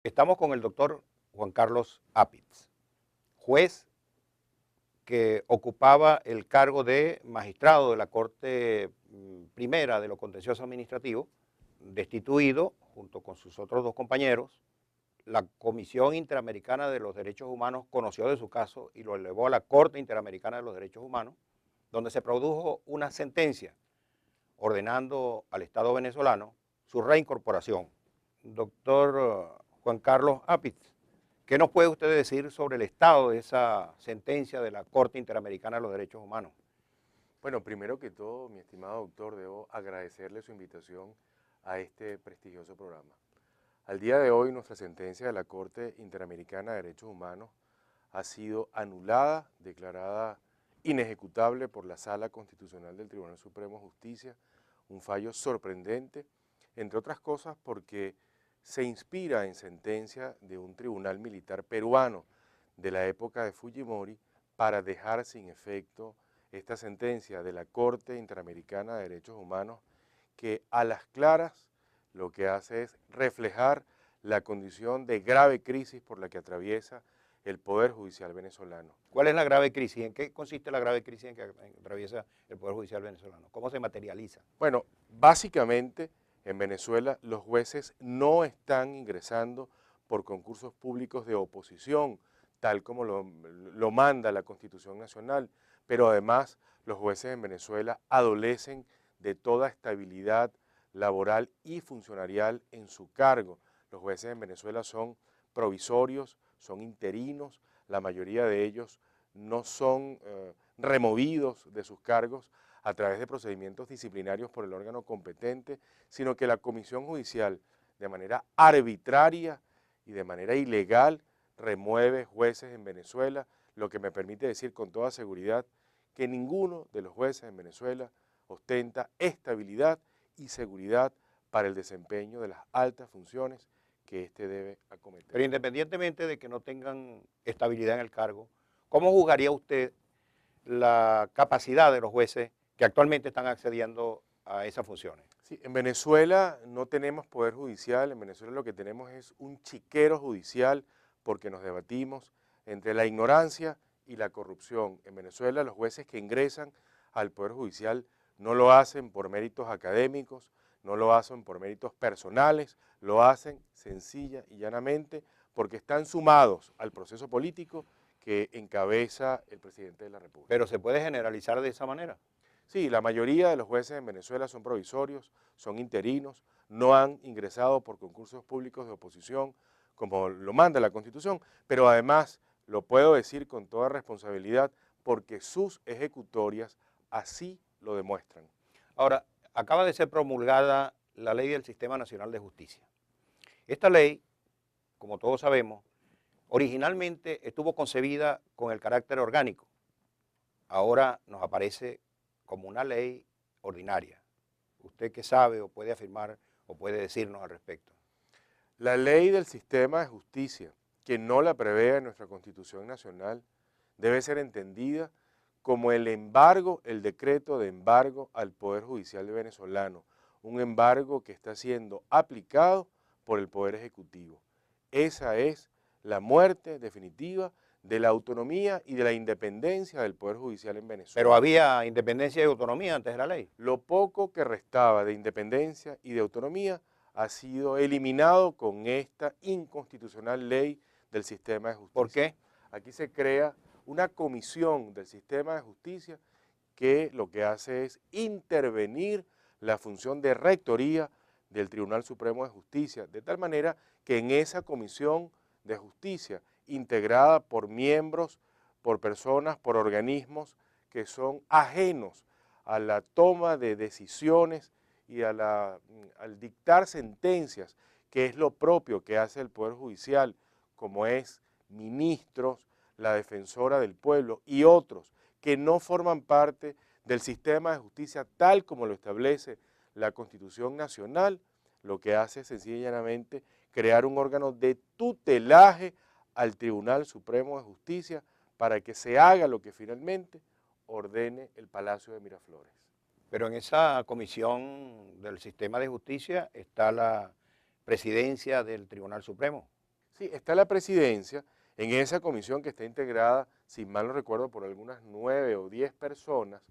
Estamos con el doctor Juan Carlos Apitz, juez que ocupaba el cargo de magistrado de la Corte Primera de lo Contencioso Administrativo, destituido junto con sus otros dos compañeros. La Comisión Interamericana de los Derechos Humanos conoció de su caso y lo elevó a la Corte Interamericana de los Derechos Humanos, donde se produjo una sentencia ordenando al Estado venezolano su reincorporación. Doctor Juan Carlos Apitz, ¿qué nos puede usted decir sobre el estado de esa sentencia de la Corte Interamericana de los Derechos Humanos? Bueno, primero que todo, mi estimado doctor, debo agradecerle su invitación a este prestigioso programa. Al día de hoy, nuestra sentencia de la Corte Interamericana de Derechos Humanos ha sido anulada, declarada inejecutable por la Sala Constitucional del Tribunal Supremo de Justicia, un fallo sorprendente, entre otras cosas porque se inspira en sentencia de un tribunal militar peruano de la época de Fujimori para dejar sin efecto esta sentencia de la Corte Interamericana de Derechos Humanos que a las claras lo que hace es reflejar la condición de grave crisis por la que atraviesa el Poder Judicial venezolano. ¿Cuál es la grave crisis? ¿En qué consiste la grave crisis en que atraviesa el Poder Judicial venezolano? ¿Cómo se materializa? Bueno, básicamente en Venezuela los jueces no están ingresando por concursos públicos de oposición, tal como lo manda la Constitución Nacional, pero además los jueces en Venezuela adolecen de toda estabilidad laboral y funcionarial en su cargo. Los jueces en Venezuela son provisorios, son interinos, la mayoría de ellos no son removidos de sus cargos a través de procedimientos disciplinarios por el órgano competente, sino que la Comisión Judicial, de manera arbitraria y de manera ilegal, remueve jueces en Venezuela, lo que me permite decir con toda seguridad que ninguno de los jueces en Venezuela ostenta estabilidad y seguridad para el desempeño de las altas funciones que éste debe acometer. Pero independientemente de que no tengan estabilidad en el cargo, ¿cómo juzgaría usted la capacidad de los jueces que actualmente están accediendo a esas funciones? Sí, en Venezuela no tenemos poder judicial, en Venezuela lo que tenemos es un chiquero judicial porque nos debatimos entre la ignorancia y la corrupción. En Venezuela los jueces que ingresan al poder judicial no lo hacen por méritos académicos, no lo hacen por méritos personales, lo hacen sencilla y llanamente porque están sumados al proceso político que encabeza el presidente de la República. Pero se puede generalizar de esa manera. Sí, la mayoría de los jueces en Venezuela son provisorios, son interinos, no han ingresado por concursos públicos de oposición como lo manda la Constitución, pero además lo puedo decir con toda responsabilidad porque sus ejecutorias así lo demuestran. Ahora, acaba de ser promulgada la Ley del Sistema Nacional de Justicia. Esta ley, como todos sabemos, originalmente estuvo concebida con el carácter orgánico. Ahora nos aparece como una ley ordinaria. ¿Usted qué sabe o puede afirmar o puede decirnos al respecto? La ley del sistema de justicia, que no la prevé en nuestra Constitución Nacional, debe ser entendida como el embargo, el decreto de embargo al Poder Judicial venezolano, un embargo que está siendo aplicado por el Poder Ejecutivo. Esa es la muerte definitiva de la autonomía y de la independencia del Poder Judicial en Venezuela. Pero había independencia y autonomía antes de la ley. Lo poco que restaba de independencia y de autonomía ha sido eliminado con esta inconstitucional ley del sistema de justicia. ¿Por qué? Aquí se crea una comisión del sistema de justicia que lo que hace es intervenir la función de rectoría del Tribunal Supremo de Justicia, de tal manera que en esa comisión de justicia, integrada por miembros, por personas, por organismos que son ajenos a la toma de decisiones y al dictar sentencias, que es lo propio que hace el Poder Judicial, como es ministros, la defensora del pueblo y otros que no forman parte del sistema de justicia tal como lo establece la Constitución Nacional, lo que hace es sencilla y llanamente crear un órgano de tutelaje al Tribunal Supremo de Justicia para que se haga lo que finalmente ordene el Palacio de Miraflores. Pero en esa comisión del sistema de justicia está la presidencia del Tribunal Supremo. Sí, está la presidencia en esa comisión que está integrada, si mal no recuerdo, por algunas 9 o 10 personas.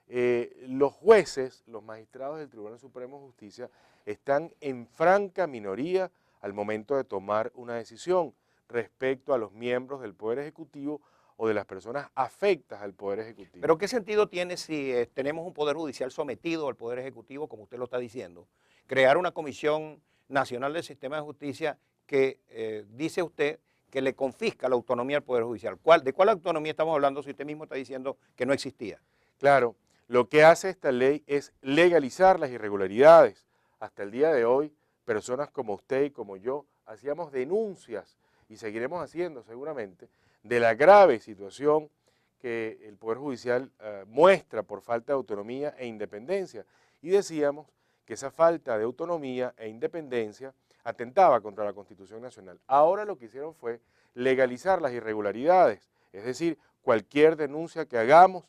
Los jueces, los magistrados del Tribunal Supremo de Justicia, están en franca minoría al momento de tomar una decisión respecto a los miembros del Poder Ejecutivo o de las personas afectas al Poder Ejecutivo. Pero ¿qué sentido tiene si tenemos un Poder Judicial sometido al Poder Ejecutivo, como usted lo está diciendo? Crear una Comisión Nacional del Sistema de Justicia que dice usted que le confisca la autonomía al Poder Judicial. ¿De cuál autonomía estamos hablando si usted mismo está diciendo que no existía? Claro, lo que hace esta ley es legalizar las irregularidades. Hasta el día de hoy, personas como usted y como yo hacíamos denuncias, y seguiremos haciendo seguramente, de la grave situación que el Poder Judicial muestra por falta de autonomía e independencia. Y decíamos que esa falta de autonomía e independencia atentaba contra la Constitución Nacional. Ahora lo que hicieron fue legalizar las irregularidades, es decir, cualquier denuncia que hagamos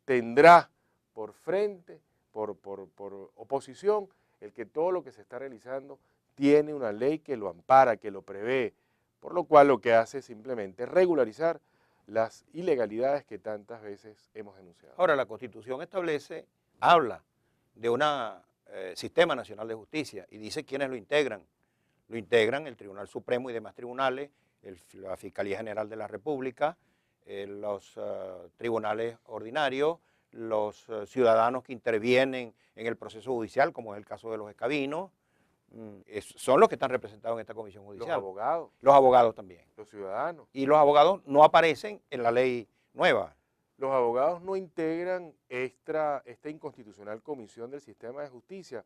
tendrá por frente, por oposición, el que todo lo que se está realizando tiene una ley que lo ampara, que lo prevé, por lo cual lo que hace es simplemente regularizar las ilegalidades que tantas veces hemos denunciado. Ahora, la Constitución habla de un Sistema Nacional de Justicia y dice quiénes lo integran. Lo integran el Tribunal Supremo y demás tribunales, la Fiscalía General de la República, los tribunales ordinarios, los ciudadanos que intervienen en el proceso judicial, como es el caso de los escabinos, son los que están representados en esta comisión judicial. Los abogados. Los abogados también. Los ciudadanos. Y los abogados no aparecen en la ley nueva. Los abogados no integran esta inconstitucional comisión del sistema de justicia.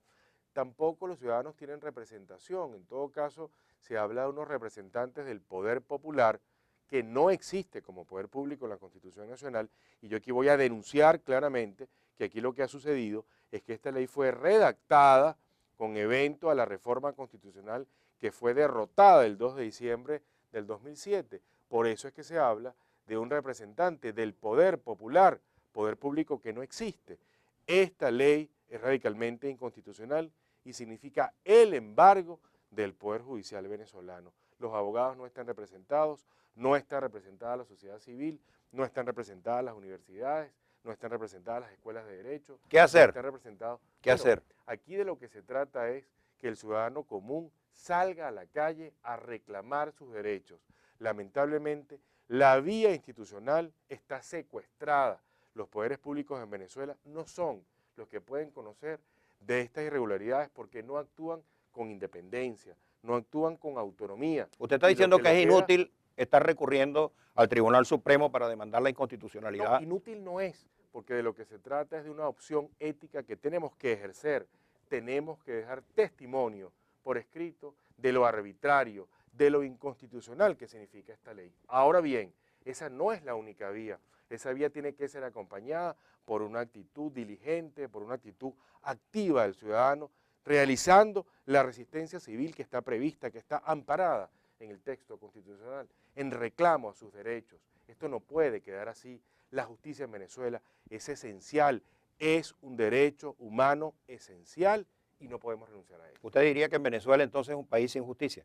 Tampoco los ciudadanos tienen representación. En todo caso, se habla de unos representantes del poder popular que no existe como poder público en la Constitución Nacional. Y yo aquí voy a denunciar claramente que aquí lo que ha sucedido es que esta ley fue redactada con evento a la reforma constitucional que fue derrotada el 2 de diciembre del 2007. Por eso es que se habla de un representante del poder popular, poder público que no existe. Esta ley es radicalmente inconstitucional y significa el embargo del Poder Judicial venezolano. Los abogados no están representados, no está representada la sociedad civil, no están representadas las universidades, no están representadas las escuelas de derecho. ¿Qué hacer? No están representados. ¿Qué hacer? Aquí de lo que se trata es que el ciudadano común salga a la calle a reclamar sus derechos. Lamentablemente, la vía institucional está secuestrada. Los poderes públicos en Venezuela no son los que pueden conocer de estas irregularidades porque no actúan con independencia, no actúan con autonomía. Usted está diciendo que es inútil estar recurriendo al Tribunal Supremo para demandar la inconstitucionalidad. No, inútil no es, porque de lo que se trata es de una opción ética que tenemos que ejercer. Tenemos que dejar testimonio por escrito de lo arbitrario, de lo inconstitucional que significa esta ley. Ahora bien, esa no es la única vía. Esa vía tiene que ser acompañada por una actitud diligente, por una actitud activa del ciudadano, realizando la resistencia civil que está prevista, que está amparada en el texto constitucional, en reclamo a sus derechos. Esto no puede quedar así. La justicia en Venezuela es esencial, es un derecho humano esencial y no podemos renunciar a él. ¿Usted diría que en Venezuela entonces es un país sin justicia?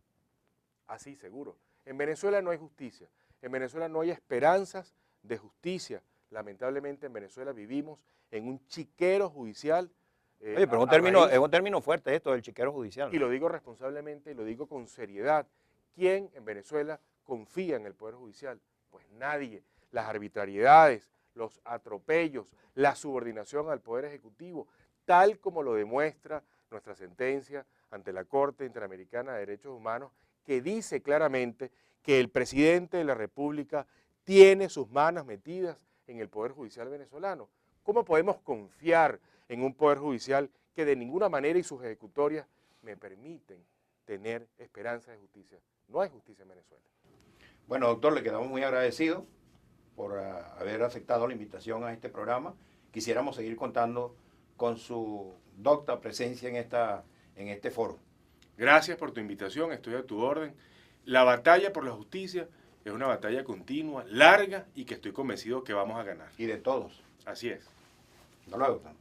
Así, seguro. En Venezuela no hay justicia, en Venezuela no hay esperanzas de justicia. Lamentablemente en Venezuela vivimos en un chiquero judicial. Oye, pero es un término fuerte esto del chiquero judicial. Y lo digo responsablemente y lo digo con seriedad. ¿Quién en Venezuela confía en el Poder Judicial? Pues nadie. Las arbitrariedades, los atropellos, la subordinación al Poder Ejecutivo, tal como lo demuestra nuestra sentencia ante la Corte Interamericana de Derechos Humanos, que dice claramente que el presidente de la República tiene sus manos metidas en el Poder Judicial venezolano. ¿Cómo podemos confiar en un Poder Judicial que de ninguna manera y sus ejecutorias me permiten tener esperanza de justicia? No hay justicia en Venezuela. Bueno, doctor, le quedamos muy agradecidos por haber aceptado la invitación a este programa. Quisiéramos seguir contando con su docta presencia en este foro. Gracias por tu invitación, estoy a tu orden. La batalla por la justicia es una batalla continua, larga y que estoy convencido que vamos a ganar. Y de todos. Así es. Hasta luego, doctor.